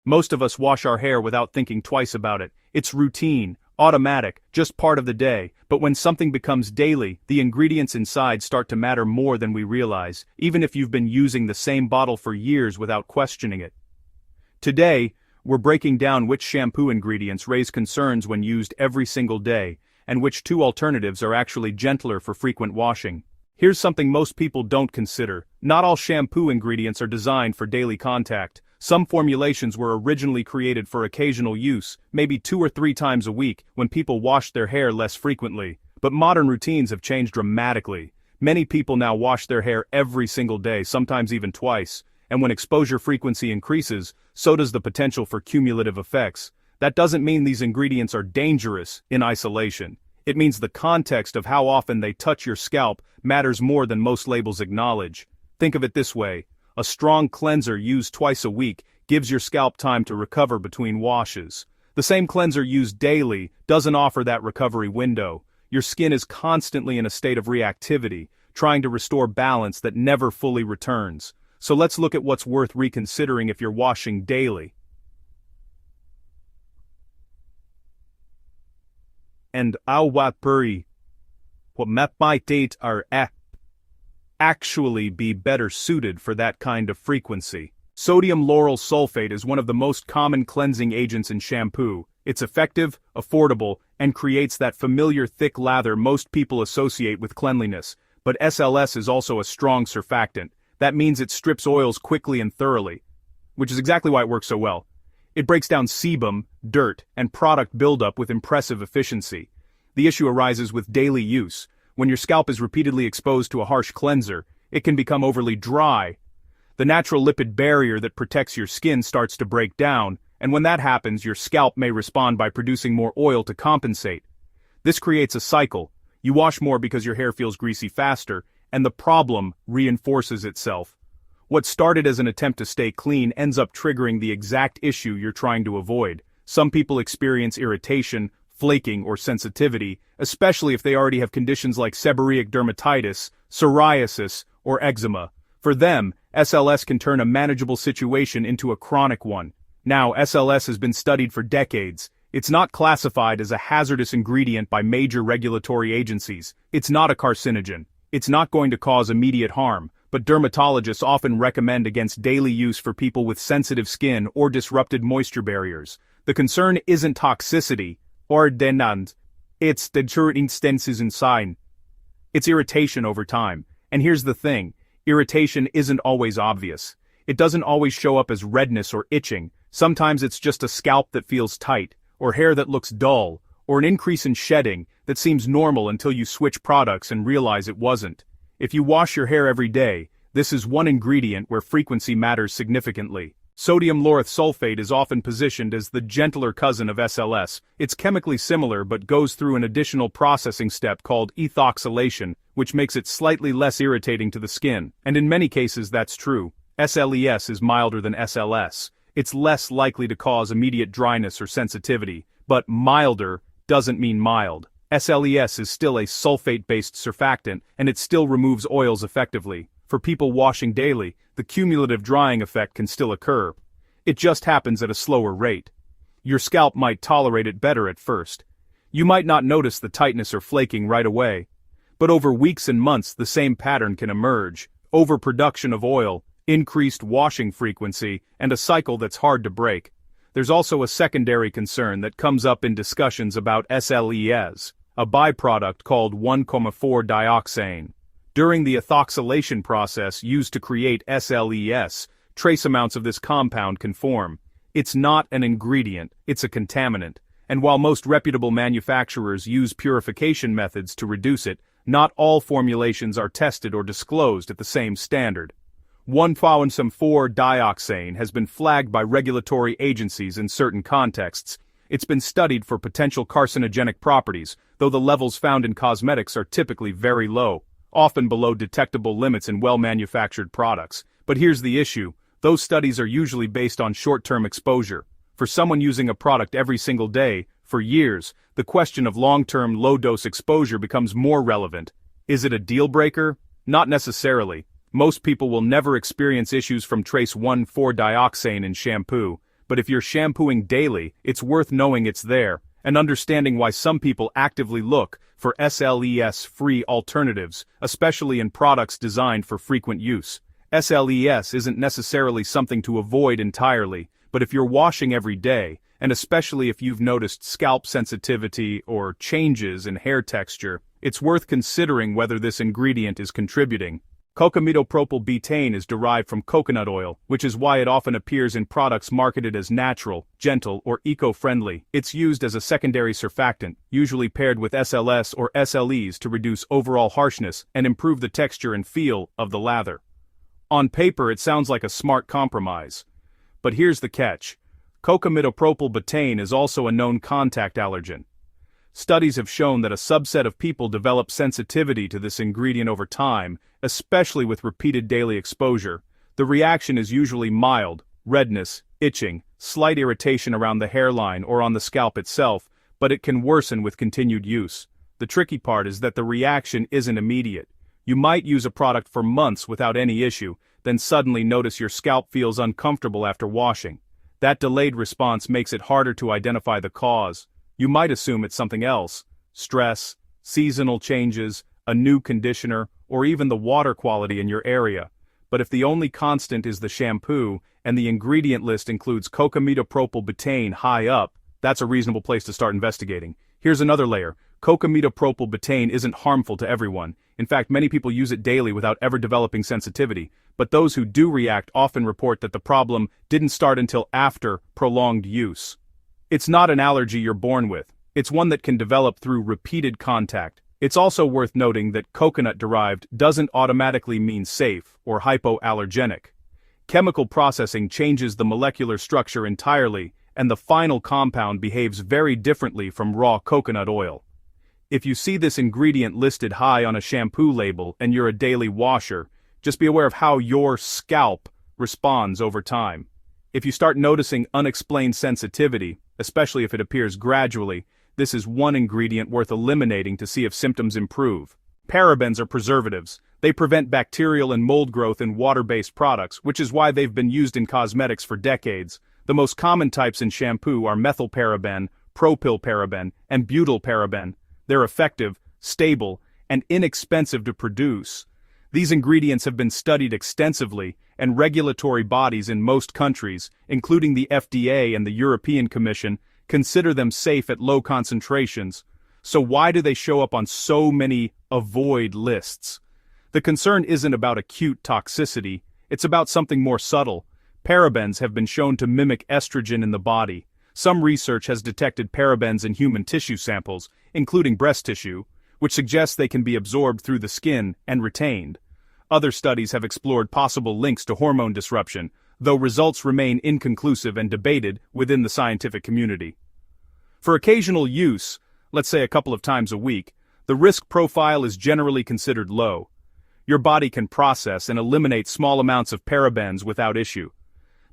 Most of us wash our hair without thinking twice about it. It's routine, automatic, just part of the day. But when something becomes daily, the ingredients inside start to matter more than we realize, even if you've been using the same bottle for years without questioning it. Today, we're breaking down which shampoo ingredients raise concerns when used every single day, and which two alternatives are actually gentler for frequent washing. Here's something most people don't consider. Not all shampoo ingredients are designed for daily contact. Some formulations were originally created for occasional use, maybe 2 or 3 times a week, when people washed their hair less frequently. But modern routines have changed dramatically. Many people now wash their hair every single day, sometimes even twice. And when exposure frequency increases, so does the potential for cumulative effects. That doesn't mean these ingredients are dangerous in isolation. It means the context of how often they touch your scalp matters more than most labels acknowledge. Think of it this way. A strong cleanser used twice a week gives your scalp time to recover between washes. The same cleanser used daily doesn't offer that recovery window. Your skin is constantly in a state of reactivity, trying to restore balance that never fully returns. So let's look at what's worth reconsidering if you're washing daily. And what might date are actually be better suited for that kind of frequency. Sodium lauryl sulfate is one of the most common cleansing agents in shampoo. It's effective, affordable, and creates that familiar thick lather most people associate with cleanliness. But SLS is also a strong surfactant. That means it strips oils quickly and thoroughly, which is exactly why it works so well. It breaks down sebum, dirt, and product buildup with impressive efficiency. The issue arises with daily use. When your scalp is repeatedly exposed to a harsh cleanser, it can become overly dry. The natural lipid barrier that protects your skin starts to break down, and when that happens, your scalp may respond by producing more oil to compensate. This creates a cycle. You wash more because your hair feels greasy faster, and the problem reinforces itself. What started as an attempt to stay clean ends up triggering the exact issue you're trying to avoid. Some people experience irritation, flaking, or sensitivity, especially if they already have conditions like seborrheic dermatitis, psoriasis, or eczema. For them, SLS can turn a manageable situation into a chronic one. Now, SLS has been studied for decades. It's not classified as a hazardous ingredient by major regulatory agencies. It's not a carcinogen. It's not going to cause immediate harm, but dermatologists often recommend against daily use for people with sensitive skin or disrupted moisture barriers. The concern isn't toxicity, or denant. It's deterrent inside. It's irritation over time. And here's the thing, irritation isn't always obvious. It doesn't always show up as redness or itching. Sometimes it's just a scalp that feels tight, or hair that looks dull, or an increase in shedding that seems normal until you switch products and realize it wasn't. If you wash your hair every day, this is one ingredient where frequency matters significantly. Sodium lauryl sulfate is often positioned as the gentler cousin of SLS. It's chemically similar but goes through an additional processing step called ethoxylation, which makes it slightly less irritating to the skin. And in many cases that's true. SLES is milder than SLS. It's less likely to cause immediate dryness or sensitivity, but milder doesn't mean mild. SLES is still a sulfate-based surfactant, and it still removes oils effectively. For people washing daily, the cumulative drying effect can still occur. It just happens at a slower rate. Your scalp might tolerate it better at first. You might not notice the tightness or flaking right away. But over weeks and months the same pattern can emerge. Overproduction of oil, increased washing frequency, and a cycle that's hard to break. There's also a secondary concern that comes up in discussions about SLES, a byproduct called 1,4-dioxane. During the ethoxylation process used to create SLES, trace amounts of this compound can form. It's not an ingredient, it's a contaminant. And while most reputable manufacturers use purification methods to reduce it, not all formulations are tested or disclosed at the same standard. 1,4-dioxane has been flagged by regulatory agencies in certain contexts. It's been studied for potential carcinogenic properties, though the levels found in cosmetics are typically very low, often below detectable limits in well-manufactured products. But here's the issue, those studies are usually based on short-term exposure. For someone using a product every single day, for years, the question of long-term low-dose exposure becomes more relevant. Is it a deal-breaker? Not necessarily. Most people will never experience issues from trace 1,4-dioxane in shampoo, but if you're shampooing daily, it's worth knowing it's there, and understanding why some people actively look for SLES-free alternatives, especially in products designed for frequent use. SLES isn't necessarily something to avoid entirely, but if you're washing every day, and especially if you've noticed scalp sensitivity or changes in hair texture, it's worth considering whether this ingredient is contributing. Cocamidopropyl betaine is derived from coconut oil, which is why it often appears in products marketed as natural, gentle, or eco-friendly. It's used as a secondary surfactant, usually paired with SLS or SLEs to reduce overall harshness and improve the texture and feel of the lather. On paper, it sounds like a smart compromise. But here's the catch. Cocamidopropyl betaine is also a known contact allergen. Studies have shown that a subset of people develop sensitivity to this ingredient over time, especially with repeated daily exposure. The reaction is usually mild, redness, itching, slight irritation around the hairline or on the scalp itself, but it can worsen with continued use. The tricky part is that the reaction isn't immediate. You might use a product for months without any issue, then suddenly notice your scalp feels uncomfortable after washing. That delayed response makes it harder to identify the cause. You might assume it's something else: stress, seasonal changes, a new conditioner, or even the water quality in your area. But if the only constant is the shampoo, and the ingredient list includes cocamidopropyl betaine high up, that's a reasonable place to start investigating. Here's another layer. Cocamidopropyl betaine isn't harmful to everyone. In fact, many people use it daily without ever developing sensitivity, but those who do react often report that the problem didn't start until after prolonged use. It's not an allergy you're born with. It's one that can develop through repeated contact. It's also worth noting that coconut-derived doesn't automatically mean safe or hypoallergenic. Chemical processing changes the molecular structure entirely, and the final compound behaves very differently from raw coconut oil. If you see this ingredient listed high on a shampoo label and you're a daily washer, just be aware of how your scalp responds over time. If you start noticing unexplained sensitivity, especially if it appears gradually, this is one ingredient worth eliminating to see if symptoms improve. Parabens are preservatives. They prevent bacterial and mold growth in water-based products, which is why they've been used in cosmetics for decades. The most common types in shampoo are methylparaben, propylparaben, and butylparaben. They're effective, stable, and inexpensive to produce. These ingredients have been studied extensively, and regulatory bodies in most countries, including the FDA and the European Commission, consider them safe at low concentrations. So why do they show up on so many avoid lists? The concern isn't about acute toxicity, it's about something more subtle. Parabens have been shown to mimic estrogen in the body. Some research has detected parabens in human tissue samples, including breast tissue, which suggests they can be absorbed through the skin and retained. Other studies have explored possible links to hormone disruption, though results remain inconclusive and debated within the scientific community. For occasional use, let's say a couple of times a week, the risk profile is generally considered low. Your body can process and eliminate small amounts of parabens without issue.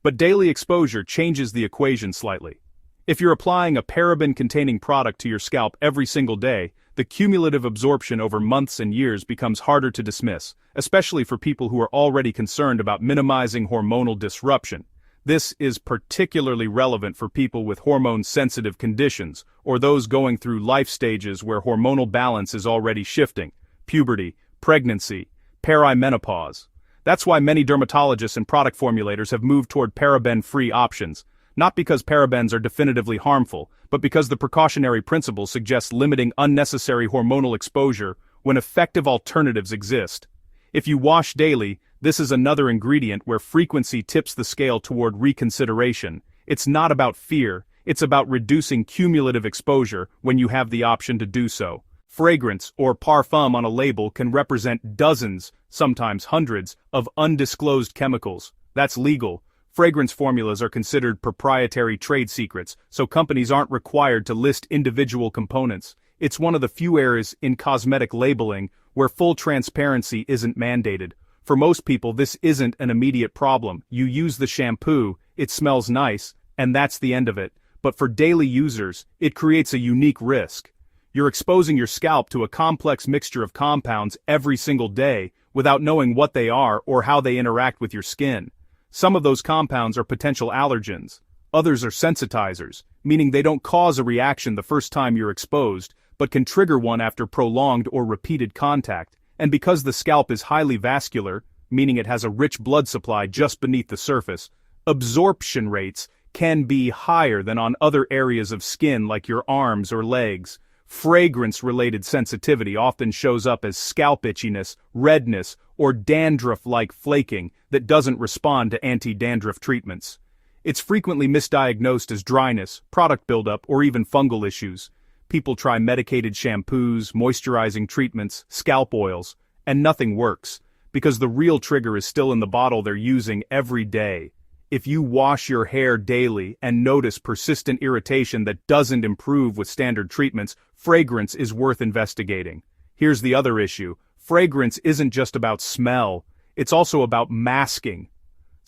But daily exposure changes the equation slightly. If you're applying a paraben-containing product to your scalp every single day, the cumulative absorption over months and years becomes harder to dismiss, especially for people who are already concerned about minimizing hormonal disruption. This is particularly relevant for people with hormone-sensitive conditions, or those going through life stages where hormonal balance is already shifting: puberty, pregnancy, perimenopause. That's why many dermatologists and product formulators have moved toward paraben-free options, not because parabens are definitively harmful, but because the precautionary principle suggests limiting unnecessary hormonal exposure when effective alternatives exist. If you wash daily, this is another ingredient where frequency tips the scale toward reconsideration. It's not about fear, it's about reducing cumulative exposure when you have the option to do so. Fragrance or parfum on a label can represent dozens, sometimes hundreds, of undisclosed chemicals. That's legal. Fragrance formulas are considered proprietary trade secrets, so companies aren't required to list individual components. It's one of the few areas in cosmetic labeling where full transparency isn't mandated. For most people, this isn't an immediate problem. You use the shampoo, it smells nice, and that's the end of it. But for daily users, it creates a unique risk. You're exposing your scalp to a complex mixture of compounds every single day without knowing what they are or how they interact with your skin. Some of those compounds are potential allergens. Others are sensitizers, meaning they don't cause a reaction the first time you're exposed, but can trigger one after prolonged or repeated contact. And because the scalp is highly vascular, meaning it has a rich blood supply just beneath the surface, absorption rates can be higher than on other areas of skin like your arms or legs. Fragrance-related sensitivity often shows up as scalp itchiness, redness, or dandruff-like flaking that doesn't respond to anti-dandruff treatments. It's frequently misdiagnosed as dryness, product buildup, or even fungal issues. People try medicated shampoos, moisturizing treatments, scalp oils, and nothing works, because the real trigger is still in the bottle they're using every day. If you wash your hair daily and notice persistent irritation that doesn't improve with standard treatments, fragrance is worth investigating. Here's the other issue. Fragrance isn't just about smell, it's also about masking.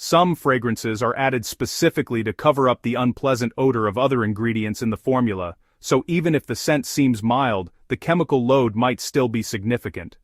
Some fragrances are added specifically to cover up the unpleasant odor of other ingredients in the formula, so even if the scent seems mild, the chemical load might still be significant.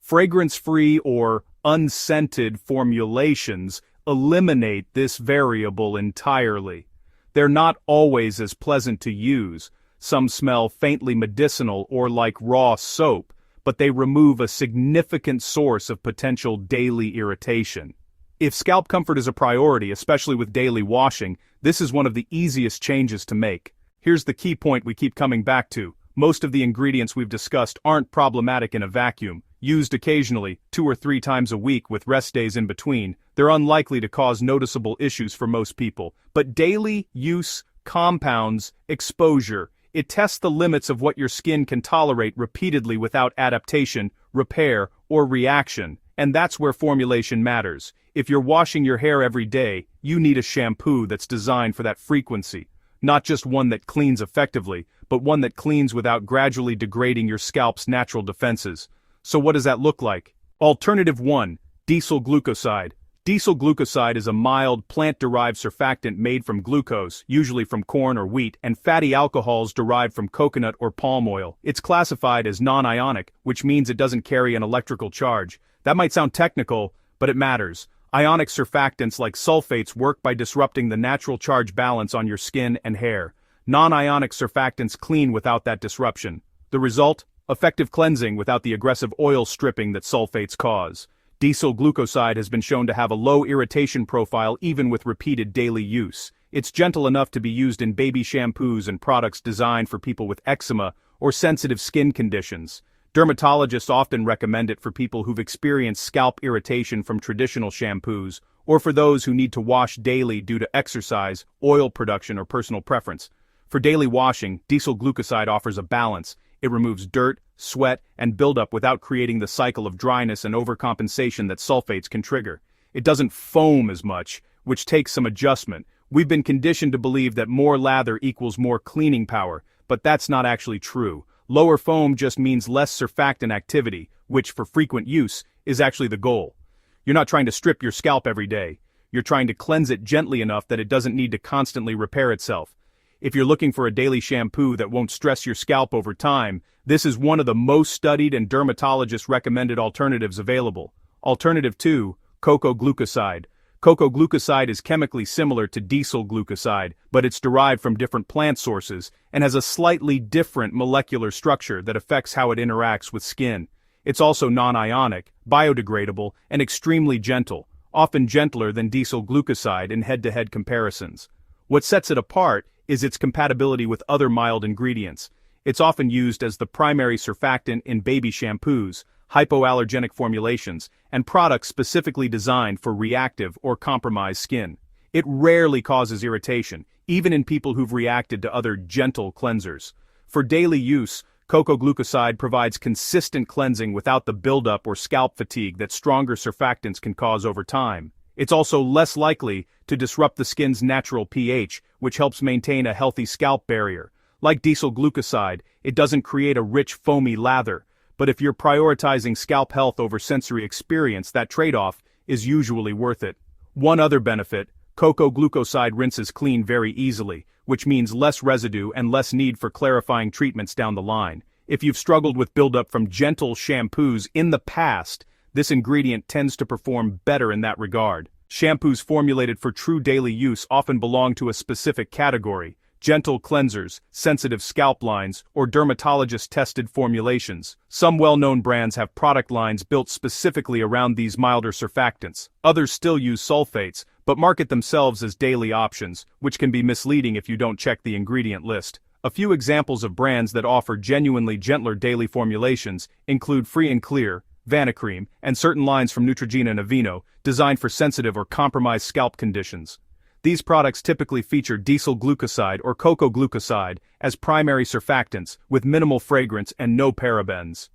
Fragrance-free or unscented formulations eliminate this variable entirely. They're not always as pleasant to use. Some smell faintly medicinal or like raw soap, but they remove a significant source of potential daily irritation. If scalp comfort is a priority, especially with daily washing, this is one of the easiest changes to make. Here's the key point we keep coming back to. Most of the ingredients we've discussed aren't problematic in a vacuum. Used occasionally, 2 or 3 times a week with rest days in between, they're unlikely to cause noticeable issues for most people. But daily use compounds exposure. It tests the limits of what your skin can tolerate repeatedly without adaptation, repair, or reaction. And that's where formulation matters. If you're washing your hair every day, you need a shampoo that's designed for that frequency. Not just one that cleans effectively, but one that cleans without gradually degrading your scalp's natural defenses. So what does that look like? Alternative 1. Diesel glucoside. Diesel glucoside is a mild, plant-derived surfactant made from glucose, usually from corn or wheat, and fatty alcohols derived from coconut or palm oil. It's classified as non-ionic, which means it doesn't carry an electrical charge. That might sound technical, but it matters. Ionic surfactants like sulfates work by disrupting the natural charge balance on your skin and hair. Non-ionic surfactants clean without that disruption. The result? Effective cleansing without the aggressive oil stripping that sulfates cause. Diesel glucoside has been shown to have a low irritation profile even with repeated daily use. It's gentle enough to be used in baby shampoos and products designed for people with eczema or sensitive skin conditions. Dermatologists often recommend it for people who've experienced scalp irritation from traditional shampoos, or for those who need to wash daily due to exercise, oil production, or personal preference. For daily washing, diesel glucoside offers a balance. It removes dirt, sweat, and buildup without creating the cycle of dryness and overcompensation that sulfates can trigger. It doesn't foam as much, which takes some adjustment. We've been conditioned to believe that more lather equals more cleaning power, but that's not actually true. Lower foam just means less surfactant activity, which for frequent use is actually the goal. You're not trying to strip your scalp every day. You're trying to cleanse it gently enough that it doesn't need to constantly repair itself. If you're looking for a daily shampoo that won't stress your scalp over time, this is one of the most studied and dermatologist-recommended alternatives available. Alternative 2, cocoa glucoside. Cocoa glucoside is chemically similar to diesel glucoside, but it's derived from different plant sources and has a slightly different molecular structure that affects how it interacts with skin. It's also non-ionic, biodegradable, and extremely gentle, often gentler than diesel glucoside in head-to-head comparisons. What sets it apart is its compatibility with other mild ingredients. It's often used as the primary surfactant in baby shampoos, hypoallergenic formulations, and products specifically designed for reactive or compromised skin. It rarely causes irritation, even in people who've reacted to other gentle cleansers. For daily use, cocoa glucoside provides consistent cleansing without the buildup or scalp fatigue that stronger surfactants can cause over time. It's also less likely to disrupt the skin's natural pH, which helps maintain a healthy scalp barrier. Like diesel glucoside, it doesn't create a rich foamy lather, but if you're prioritizing scalp health over sensory experience, that trade-off is usually worth it. One other benefit, cocoa glucoside rinses clean very easily, which means less residue and less need for clarifying treatments down the line. If you've struggled with buildup from gentle shampoos in the past, this ingredient tends to perform better in that regard. Shampoos formulated for true daily use often belong to a specific category: gentle cleansers, sensitive scalp lines, or dermatologist-tested formulations. Some well-known brands have product lines built specifically around these milder surfactants. Others still use sulfates, but market themselves as daily options, which can be misleading if you don't check the ingredient list. A few examples of brands that offer genuinely gentler daily formulations include Free and Clear, Vanicream, and certain lines from Neutrogena and Aveeno, designed for sensitive or compromised scalp conditions. These products typically feature diesel glucoside or cocoa glucoside as primary surfactants, with minimal fragrance and no parabens.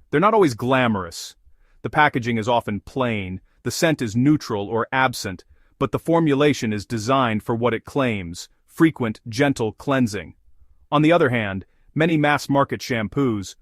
They're not always glamorous. The packaging is often plain, the scent is neutral or absent, but the formulation is designed for what it claims: frequent, gentle cleansing. On the other hand, many mass-market shampoos,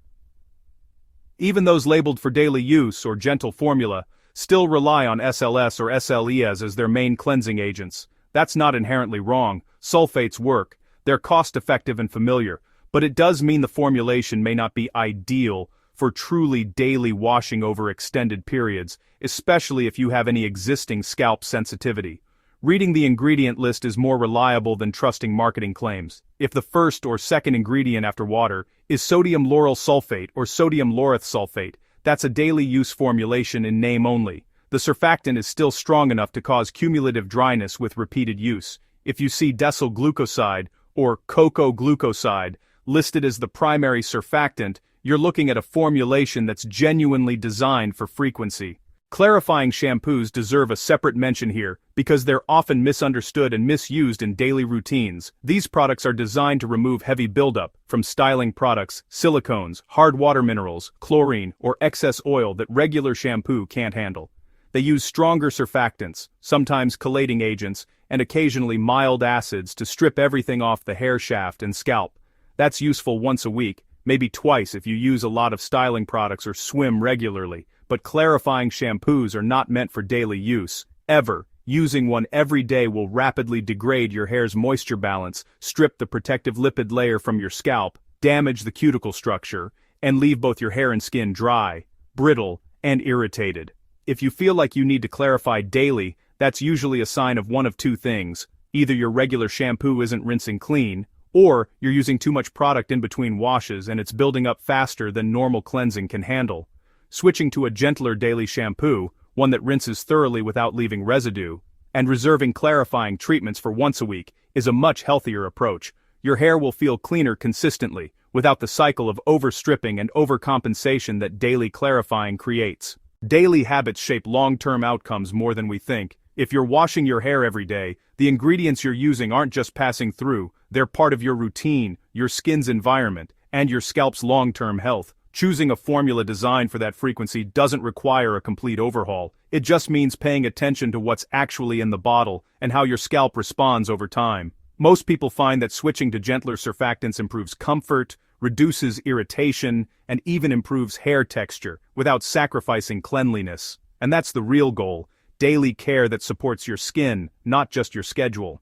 even those labeled for daily use or gentle formula, still rely on SLS or SLES as their main cleansing agents. That's not inherently wrong. Sulfates work, they're cost-effective and familiar, but it does mean the formulation may not be ideal for truly daily washing over extended periods, especially if you have any existing scalp sensitivity. Reading the ingredient list is more reliable than trusting marketing claims. If the first or second ingredient after water is sodium lauryl sulfate or sodium laureth sulfate, that's a daily use formulation in name only. The surfactant is still strong enough to cause cumulative dryness with repeated use. If you see decyl glucoside or cocoa glucoside listed as the primary surfactant, you're looking at a formulation that's genuinely designed for frequency. Clarifying shampoos deserve a separate mention here because they're often misunderstood and misused in daily routines. These products are designed to remove heavy buildup from styling products, silicones, hard water minerals, chlorine, or excess oil that regular shampoo can't handle. They use stronger surfactants, sometimes chelating agents, and occasionally mild acids to strip everything off the hair shaft and scalp. That's useful once a week, maybe twice if you use a lot of styling products or swim regularly. But clarifying shampoos are not meant for daily use, ever. Using one every day will rapidly degrade your hair's moisture balance, strip the protective lipid layer from your scalp, damage the cuticle structure, and leave both your hair and skin dry, brittle, and irritated. If you feel like you need to clarify daily, that's usually a sign of one of two things: either your regular shampoo isn't rinsing clean, or you're using too much product in between washes and it's building up faster than normal cleansing can handle. Switching to a gentler daily shampoo, one that rinses thoroughly without leaving residue, and reserving clarifying treatments for once a week is a much healthier approach. Your hair will feel cleaner consistently, without the cycle of overstripping and overcompensation that daily clarifying creates. Daily habits shape long-term outcomes more than we think. If you're washing your hair every day, the ingredients you're using aren't just passing through, they're part of your routine, your skin's environment, and your scalp's long-term health. Choosing a formula designed for that frequency doesn't require a complete overhaul. It just means paying attention to what's actually in the bottle and how your scalp responds over time. Most people find that switching to gentler surfactants improves comfort, reduces irritation, and even improves hair texture without sacrificing cleanliness. And that's the real goal: daily care that supports your skin, not just your schedule.